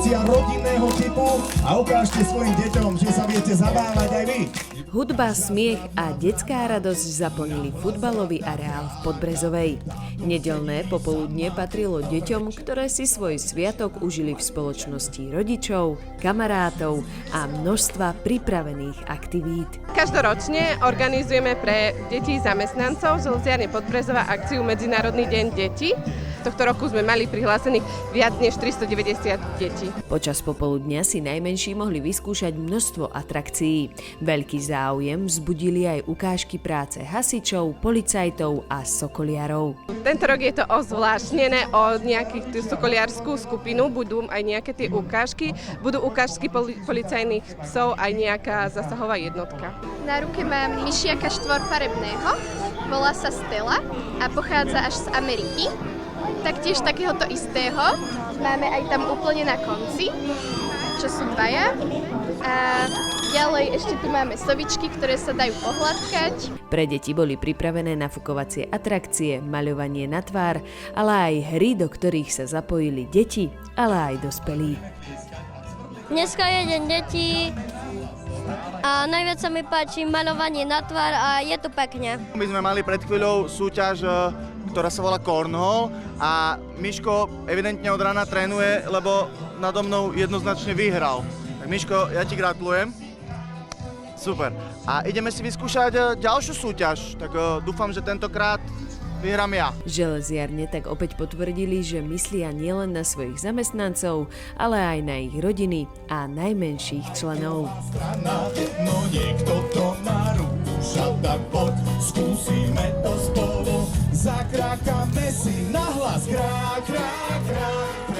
akcia rodinného typu a ukážte svojim deťom, že sa viete zabávať aj vy. Hudba, smiech a detská radosť zaplnili futbalový areál v Podbrezovej. Nedeľné popoludnie patrilo deťom, ktoré si svoj sviatok užili v spoločnosti rodičov, kamarátov a množstva pripravených aktivít. Každoročne organizujeme pre deti zamestnancov Železiarne Podbrezova akciu Medzinárodný deň detí. Tohto roku sme mali prihlásených viac než 390 detí. Počas popoludnia si najmenší mohli vyskúšať množstvo atrakcií. Veľký záujem vzbudili aj ukážky práce hasičov, policajtov a sokoliarov. Tento rok je to ozvláštnené o nejakých sokoliarskú skupinu, budú aj nejaké tie ukážky, budú ukážky policajných psov aj nejaká zásahová jednotka. Na ruke mám myšiaka štvorfarebného, volá sa Stella a pochádza až z Ameriky. Taktiež takéhoto istého máme aj tam úplne na konci, čo sú dvaja. A ďalej ešte tu máme sovičky, ktoré sa dajú pohľadkať. Pre deti boli pripravené nafukovacie atrakcie, maľovanie na tvár, ale aj hry, do ktorých sa zapojili deti, ale aj dospelí. Dneska je deň detí a najviac sa mi páči maľovanie na tvár a je to pekne. My sme mali pred chvíľou súťaž, ktorá sa volá Cornhole a Miško evidentne od rána trénuje, lebo nado mnou jednoznačne vyhral. Tak Miško, ja ti gratulujem. Super. A ideme si vyskúšať ďalšiu súťaž, tak dúfam, že tentokrát vyhrám ja. Železiarne tak opäť potvrdili, že myslia nielen na svojich zamestnancov, ale aj na ich rodiny a najmenších členov. No niekto to má rúša, tak poď, skúsime to spolu. Zakrákame si nahlas, krák, krák, krák.